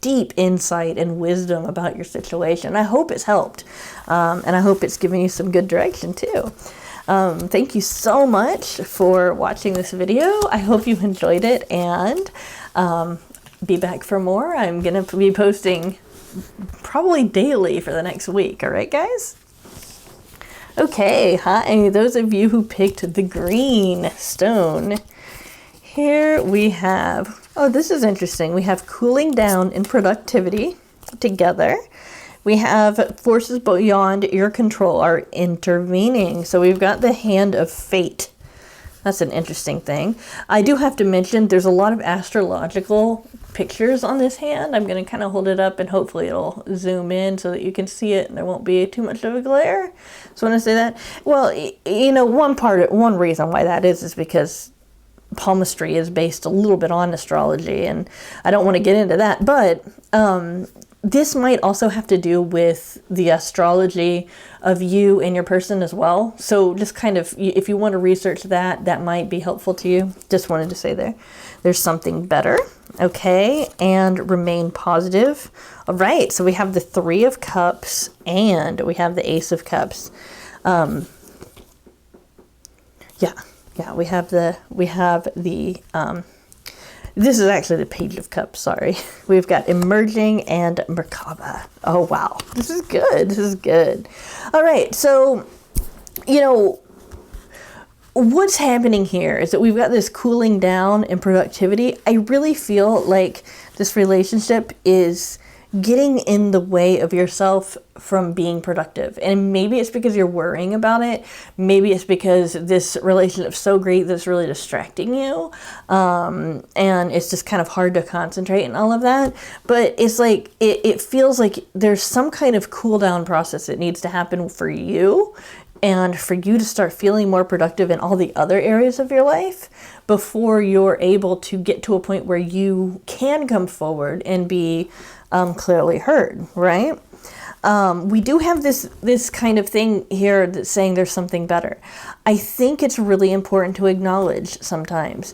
deep insight and wisdom about your situation. I hope it's helped. And I hope it's giving you some good direction too. Thank you so much for watching this video. I hope you enjoyed it, and be back for more. I'm going to be posting probably daily for the next week. All right, guys? Okay, hi, those of you who picked the green stone. Here we have, this is interesting. We have cooling down and productivity together. We have forces beyond your control are intervening. So we've got the Hand of Fate. That's an interesting thing. I do have to mention there's a lot of astrological pictures on this hand. I'm going to kind of hold it up and hopefully it'll zoom in so that you can see it and there won't be too much of a glare. So when I say that, well, one reason why that is because palmistry is based a little bit on astrology, and I don't want to get into that, but this might also have to do with the astrology of you and your person as well. So just kind of, if you want to research that, that might be helpful to you. Just wanted to say there's something better. Okay, and remain positive. All right, so we have the Three of Cups and we have the Ace of Cups. Yeah, we have the this is actually the Page of Cups, sorry. We've got Emerging and Merkaba. Oh, wow. This is good. All right, so, what's happening here is that we've got this cooling down in productivity. I really feel like this relationship is getting in the way of yourself from being productive. And maybe it's because you're worrying about it. Maybe it's because this relationship's so great that it's really distracting you. And it's just kind of hard to concentrate and all of that. But it's like, it feels like there's some kind of cool down process that needs to happen for you and for you to start feeling more productive in all the other areas of your life before you're able to get to a point where you can come forward and be clearly heard, right? We do have this kind of thing here that's saying there's something better. I think it's really important to acknowledge sometimes,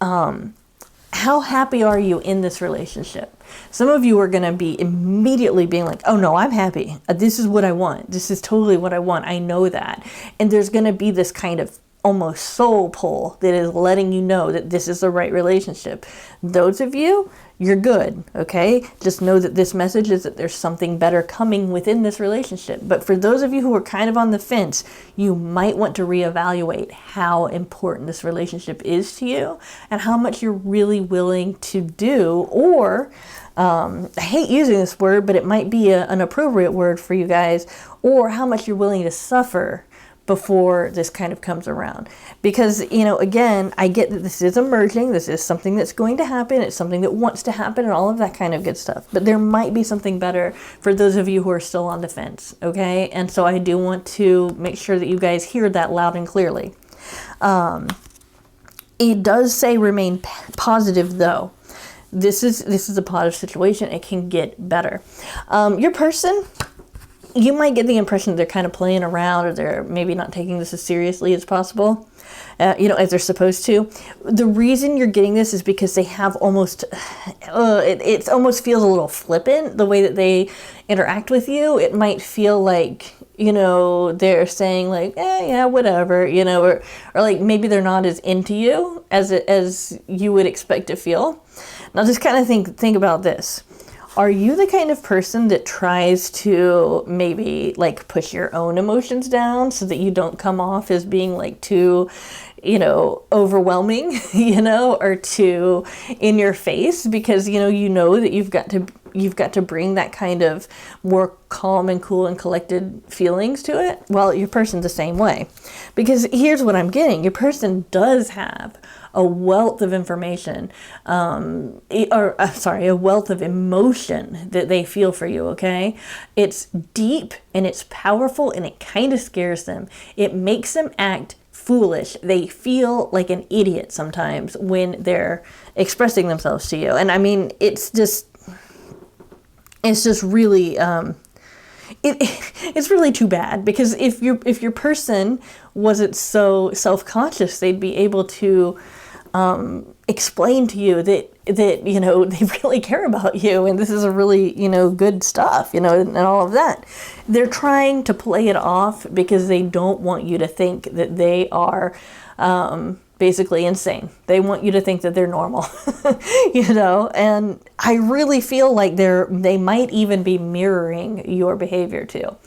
how happy are you in this relationship? Some of you are going to be immediately being like, oh no, I'm happy. This is what I want. This is totally what I want. I know that. And there's going to be this kind of almost soul pull that is letting you know that this is the right relationship. Those of you, you're good, okay? Just know that this message is that there's something better coming within this relationship. But for those of you who are kind of on the fence, you might want to reevaluate how important this relationship is to you and how much you're really willing to do, or I hate using this word, but it might be an appropriate word for you guys, or how much you're willing to suffer before this kind of comes around. Because, again, I get that this is emerging. This is something that's going to happen. It's something that wants to happen and all of that kind of good stuff. But there might be something better for those of you who are still on the fence, okay? And so I do want to make sure that you guys hear that loud and clearly. It does say remain positive, though. This is a positive situation. It can get better. Your person, you might get the impression that they're kind of playing around, or they're maybe not taking this as seriously as possible, as they're supposed to. The reason you're getting this is because they have almost, it almost feels a little flippant, the way that they interact with you. It might feel like, they're saying like, yeah, whatever, or like maybe they're not as into you as you would expect to feel. Now just kind of think about this. Are you the kind of person that tries to maybe like push your own emotions down so that you don't come off as being like too, overwhelming, or too in your face, because, that you've got to bring that kind of more calm and cool and collected feelings to it? Well, your person's the same way, because here's what I'm getting. Your person does have a wealth of information, a wealth of emotion that they feel for you, okay? It's deep and it's powerful and it kind of scares them. It makes them act foolish. They feel like an idiot sometimes when they're expressing themselves to you. And I mean, it's just really, it's really too bad, because if your person wasn't so self-conscious, they'd be able to explain to you that they really care about you, and this is a really good stuff, and all of that. They're trying to play it off because they don't want you to think that they are basically insane. They want you to think that they're normal, and I really feel like they might even be mirroring your behavior too.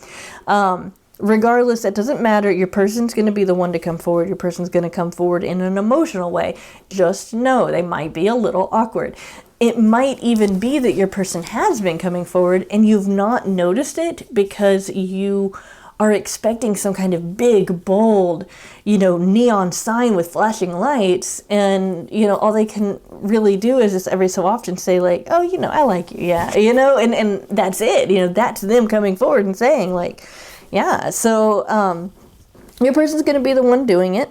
Regardless, it doesn't matter. Your person's going to be the one to come forward. Your person's going to come forward in an emotional way. Just know they might be a little awkward. It might even be that your person has been coming forward and you've not noticed it because you are expecting some kind of big, bold, neon sign with flashing lights. And, all they can really do is just every so often say like, oh, I like you. Yeah. And that's it. That's them coming forward and saying like, yeah. So, your person's going to be the one doing it.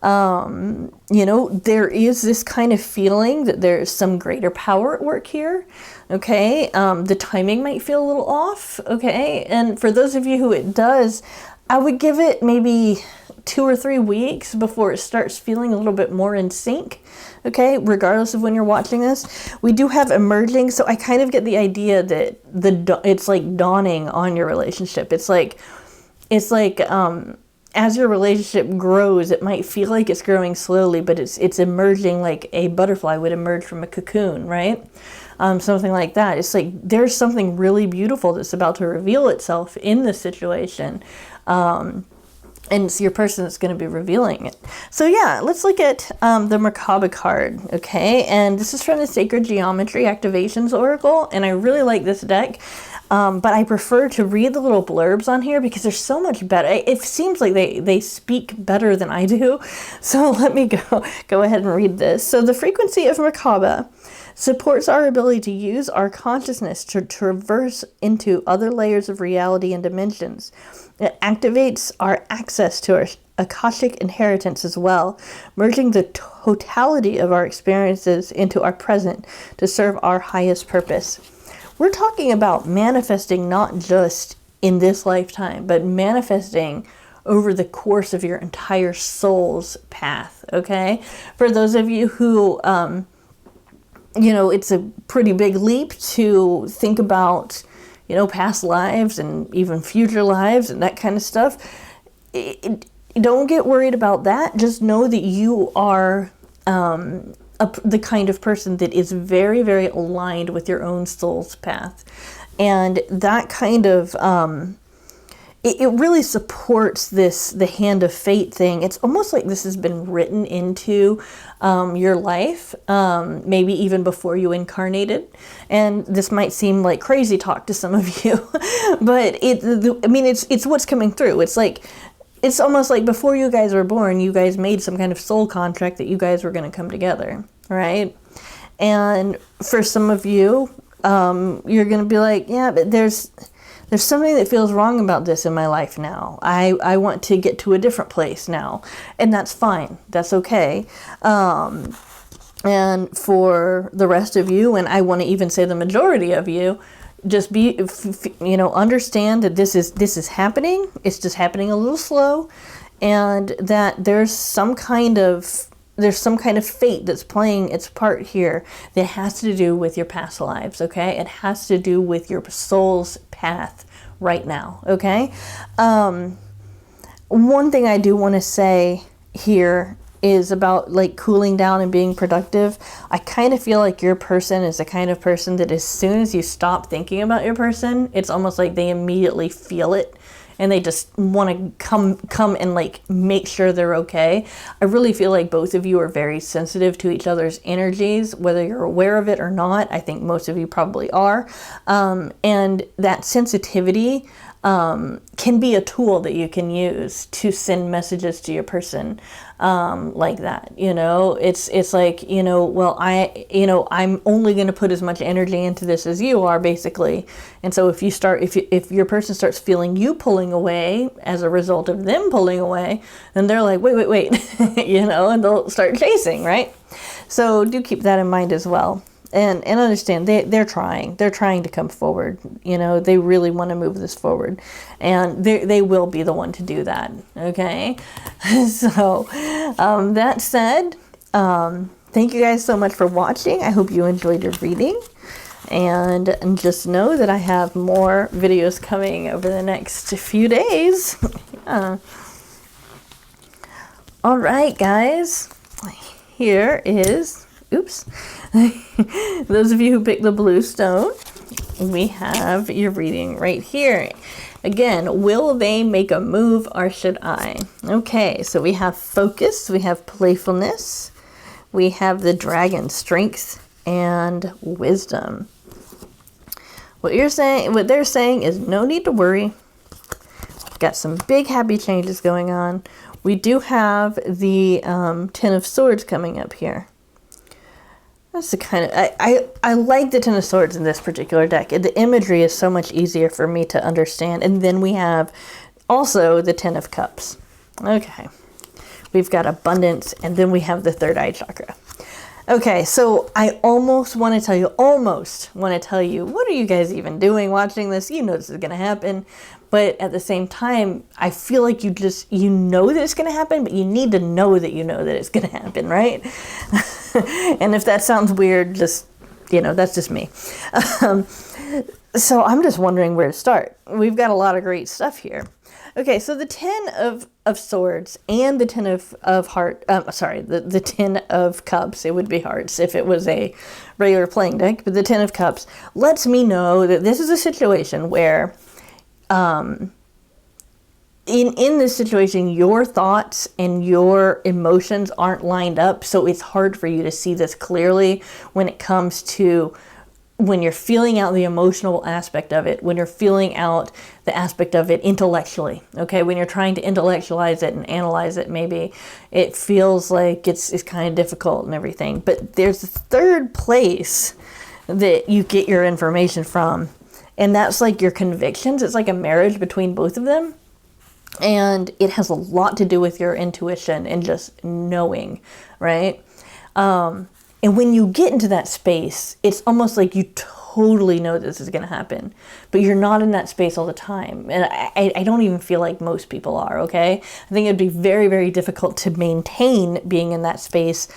You know, there is this kind of feeling that there's some greater power at work here. Okay. The timing might feel a little off. Okay. And for those of you who it does, I would give it maybe 2 or 3 weeks before it starts feeling a little bit more in sync. Okay, regardless of when you're watching this. We do have emerging, so I kind of get the idea that it's like dawning on your relationship. It's like as your relationship grows, it might feel like it's growing slowly, but it's emerging like a butterfly would emerge from a cocoon, right? Something like that. It's like there's something really beautiful that's about to reveal itself in this situation. And it's your person that's going to be revealing it. So yeah, let's look at the Merkaba card, okay? And this is from the Sacred Geometry Activations Oracle, and I really like this deck. But I prefer to read the little blurbs on here because they're so much better. It seems like they speak better than I do. So let me go ahead and read this. So the frequency of Merkaba supports our ability to use our consciousness to traverse into other layers of reality and dimensions. It activates our access to our Akashic inheritance as well, merging the totality of our experiences into our present to serve our highest purpose. We're talking about manifesting not just in this lifetime, but manifesting over the course of your entire soul's path, okay? For those of you who, you know, it's a pretty big leap to think about, you know, past lives and even future lives and that kind of stuff. Don't get worried about that. Just know that you are the kind of person that is very, very aligned with your own soul's path. And that kind of, it really supports the hand of fate thing. It's almost like this has been written into your life, maybe even before you incarnated. And this might seem like crazy talk to some of you, but it's what's coming through. It's almost like before you guys were born, you guys made some kind of soul contract that you guys were going to come together, right? And for some of you, you're going to be like, yeah, but there's something that feels wrong about this in my life now. I want to get to a different place now. And that's fine. That's okay. And for the rest of you, and I want to even say the majority of you, just understand that this is happening. It's just happening a little slow, and that there's some kind of fate that's playing its part here that has to do with your past lives, okay? It has to do with your soul's path right now, okay? One thing I do want to say here is about like cooling down and being productive. I kind of feel like your person is the kind of person that as soon as you stop thinking about your person, it's almost like they immediately feel it and they just want to come and like make sure they're okay. I really feel like both of you are very sensitive to each other's energies, whether you're aware of it or not. I think most of you probably are. And that sensitivity can be a tool that you can use to send messages to your person, like that. You know, it's like, you know, well, I'm only going to put as much energy into this as you are, basically. And so if your person starts feeling you pulling away as a result of them pulling away, then they're like, wait, you know, and they'll start chasing, right? So do keep that in mind as well. And understand they're trying to come forward. You know, they really want to move this forward, and they will be the one to do that. Okay. So that said, thank you guys so much for watching. I hope you enjoyed your reading, and just know that I have more videos coming over the next few days. Yeah. All right, guys, here is oops. Those of you who picked the blue stone, we have your reading right here. Again, will they make a move or should I? Okay, so we have focus, we have playfulness, we have the dragon, strength and wisdom. What they're saying is no need to worry. We've got some big happy changes going on. We do have the Ten of Swords coming up here. That's the kind of, I like the Ten of Swords in this particular deck. The imagery is so much easier for me to understand. And then we have also the Ten of Cups. Okay. we've got abundance, and then we have the third eye chakra. Okay, so I almost want to tell you, what are you guys even doing watching this? You know this is going to happen. But at the same time, I feel like you know that it's going to happen, but you need to know that you know that it's going to happen, right? And if that sounds weird, just, that's just me. So I'm just wondering where to start. We've got a lot of great stuff here. Okay, so the 10 of swords and the 10 the 10 of cups, it would be hearts if it was a regular playing deck, but the 10 of cups lets me know that this is a situation where in this situation, your thoughts and your emotions aren't lined up, so it's hard for you to see this clearly when it comes to when you're feeling out the emotional aspect of it, when you're feeling out the aspect of it intellectually, okay? When you're trying to intellectualize it and analyze it, maybe it feels like it's kind of difficult and everything. But there's a third place that you get your information from, and that's like your convictions. It's like a marriage between both of them. And it has a lot to do with your intuition and just knowing, right? And when you get into that space, it's almost like you totally know this is going to happen, but you're not in that space all the time. And I don't even feel like most people are, okay? I think it'd be very, very difficult to maintain being in that space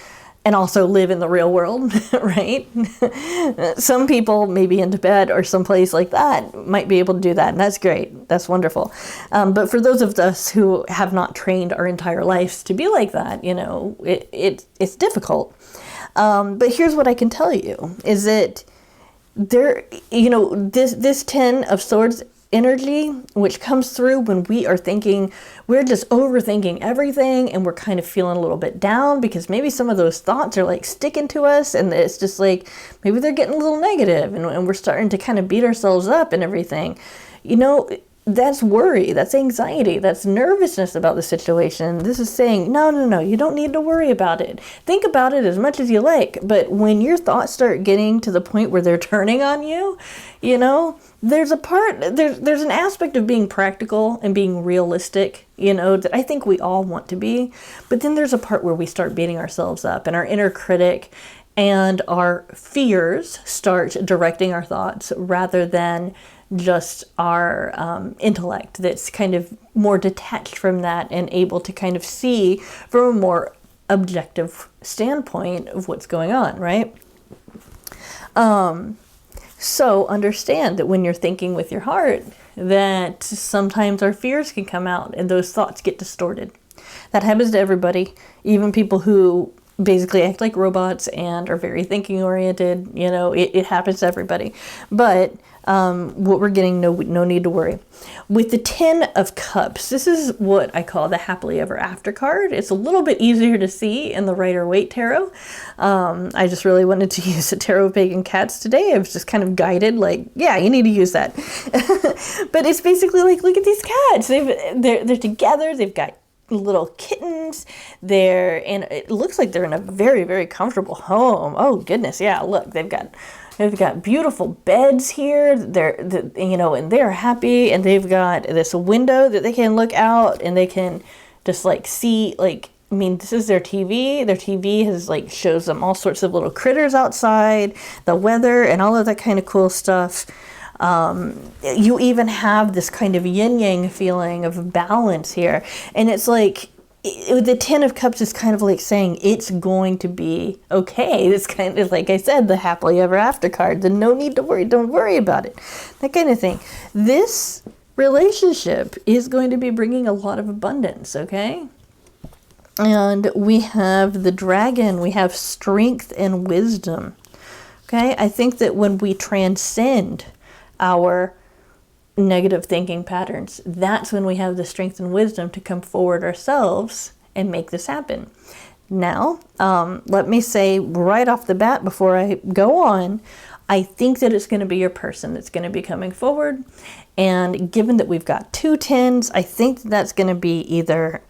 and also live in the real world, right? Some people, maybe in Tibet or someplace like that, might be able to do that, and that's great. That's wonderful. But for those of us who have not trained our entire lives to be like that, it's difficult. But here's what I can tell you, is that this 10 of swords energy, which comes through when we are thinking, we're just overthinking everything, and we're kind of feeling a little bit down because maybe some of those thoughts are like sticking to us, and it's just like, maybe they're getting a little negative, and we're starting to kind of beat ourselves up and everything. That's worry, that's anxiety, that's nervousness about the situation. This is saying, no, you don't need to worry about it. Think about it as much as you like, but when your thoughts start getting to the point where they're turning on you, there's an aspect of being practical and being realistic, that I think we all want to be. But then there's a part where we start beating ourselves up, and our inner critic and our fears start directing our thoughts rather than just our intellect that's kind of more detached from that and able to kind of see from a more objective standpoint of what's going on, right? So understand that when you're thinking with your heart, that sometimes our fears can come out and those thoughts get distorted. That happens to everybody, even people who basically act like robots and are very thinking oriented. It happens to everybody. But what we're getting, no need to worry. With the 10 of cups, this is what I call the happily ever after card. It's a little bit easier to see in the Rider-Waite tarot. I just really wanted to use the Tarot of Pagan Cats today. I was just kind of guided, like, yeah, you need to use that. But it's basically like, look at these cats. They're together. They've got little kittens there, and it looks like they're in a very, very comfortable home. Oh goodness, yeah, look, they've got beautiful beds here. And they're happy, and they've got this window that they can look out, and they can just like see, this is their TV. Their TV shows them all sorts of little critters outside, the weather, and all of that kind of cool stuff. You even have this kind of yin-yang feeling of balance here. And it's like, the 10 of cups is kind of like saying it's going to be okay. It's kind of like I said, the happily ever after card, the no need to worry, don't worry about it, that kind of thing. This relationship is going to be bringing a lot of abundance, okay? And we have the dragon, we have strength and wisdom, okay? I think that when we transcend our negative thinking patterns, that's when we have the strength and wisdom to come forward ourselves and make this happen. Now, let me say right off the bat before I go on, I think that it's going to be your person that's going to be coming forward. And given that we've got 2 10s, I think that's going to be either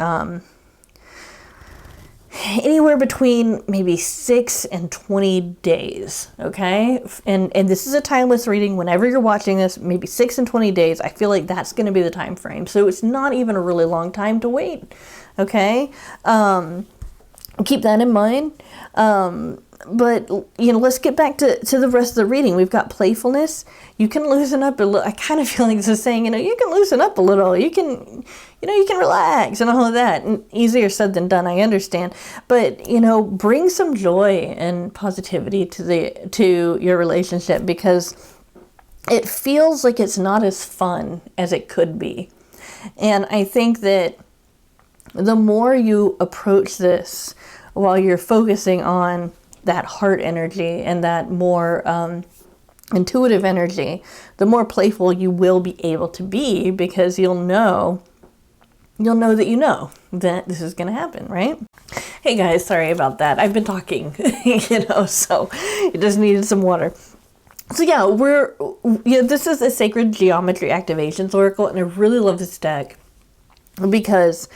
anywhere between maybe 6 and 20 days, okay? And this is a timeless reading. Whenever you're watching this, maybe 6 and 20 days, I feel like that's going to be the time frame. So it's not even a really long time to wait, okay? Keep that in mind. But, let's get back to the rest of the reading. We've got playfulness. You can loosen up a little. I kind of feel like this is saying, you can loosen up a little. You can relax and all of that. And easier said than done, I understand. But, bring some joy and positivity to your relationship, because it feels like it's not as fun as it could be. And I think that the more you approach this while you're focusing on that heart energy and that more intuitive energy, the more playful you will be able to be, because you'll know that this is going to happen, right? Hey guys, sorry about that. I've been talking, so it just needed some water. So yeah, this is a Sacred Geometry Activations Oracle, and I really love this deck because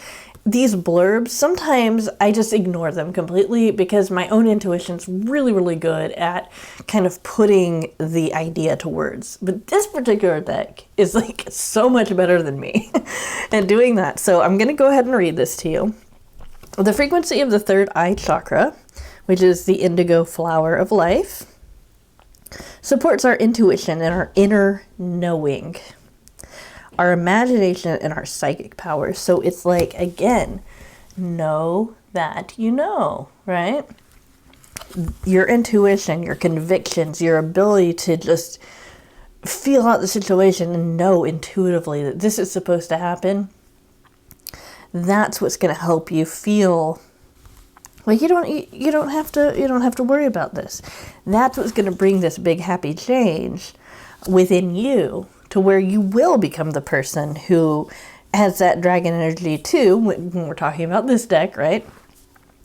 these blurbs, sometimes I just ignore them completely because my own intuition's really, really good at kind of putting the idea to words. But this particular deck is like so much better than me at doing that. So I'm going to go ahead and read this to you. The frequency of the third eye chakra, which is the indigo flower of life, supports our intuition and our inner knowing, our imagination and our psychic powers. So it's like, again, know that you know, right? Your intuition, your convictions, your ability to just feel out the situation and know intuitively that this is supposed to happen. That's what's going to help you feel like you don't have to worry about this. That's what's going to bring this big happy change within you, to where you will become the person who has that dragon energy too, when we're talking about this deck, right?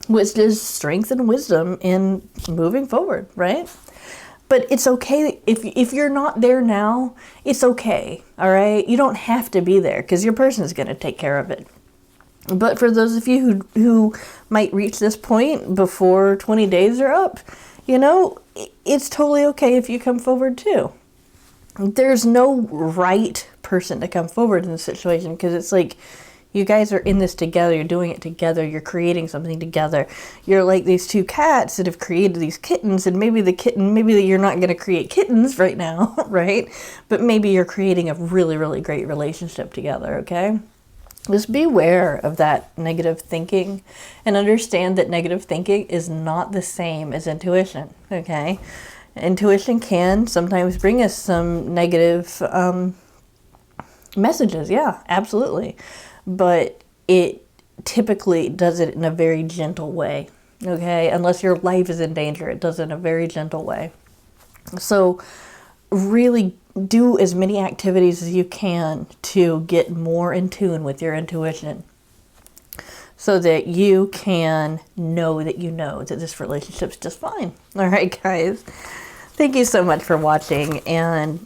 Which is strength and wisdom in moving forward, right? But it's okay if you're not there now, it's okay, all right? You don't have to be there because your person is going to take care of it. But for those of you who might reach this point before 20 days are up, it's totally okay if you come forward too. There's no right person to come forward in this situation, because it's like you guys are in this together, you're doing it together, you're creating something together. You're like these two cats that have created these kittens, and maybe you're not going to create kittens right now, right? But maybe you're creating a really, really great relationship together, okay? Just beware of that negative thinking and understand that negative thinking is not the same as intuition, okay? Intuition can sometimes bring us some negative messages, yeah, absolutely. But it typically does it in a very gentle way, okay? Unless your life is in danger, it does it in a very gentle way. So really do as many activities as you can to get more in tune with your intuition, so that you can know that this relationship's just fine. All right, guys. Thank you so much for watching. And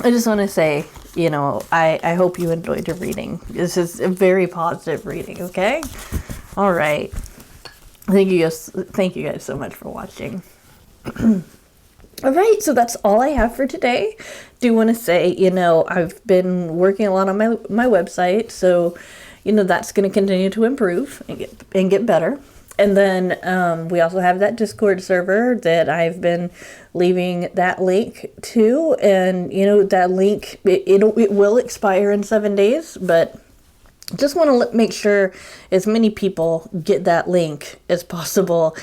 I just want to say, I hope you enjoyed your reading. This is a very positive reading, okay? All right. Thank you guys so much for watching. All right, so that's all I have for today. Do want to say, I've been working a lot on my website, so that's going to continue to improve and get better. And then we also have that Discord server that I've been leaving that link to, and that link it will expire in 7 days, but just want to make sure as many people get that link as possible,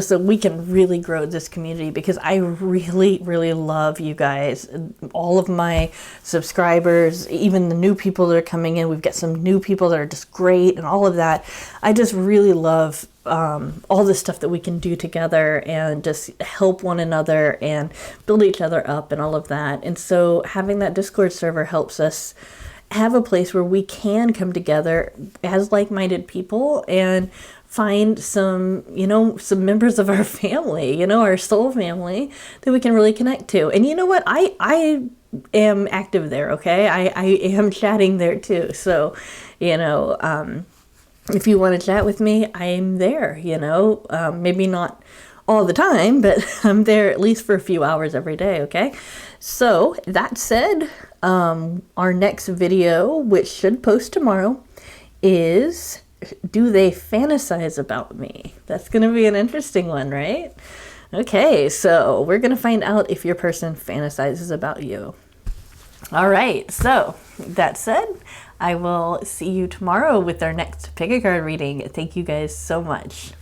so we can really grow this community, because I really, really love you guys, all of my subscribers, even the new people that are coming in. We've got some new people that are just great and all of that. I just really love all the stuff that we can do together and just help one another and build each other up and all of that. And so having that Discord server helps us have a place where we can come together as like-minded people and find some members of our family, our soul family that we can really connect to. And you know what? I am active there, okay? I am chatting there too. So, If you want to chat with me, I'm there, you know, maybe not all the time, but I'm there at least for a few hours every day, okay? So that said, our next video, which should post tomorrow, is, do they fantasize about me? That's going to be an interesting one, right? Okay, so we're going to find out if your person fantasizes about you. All right, so that said, I will see you tomorrow with our next pick a card reading. Thank you guys so much.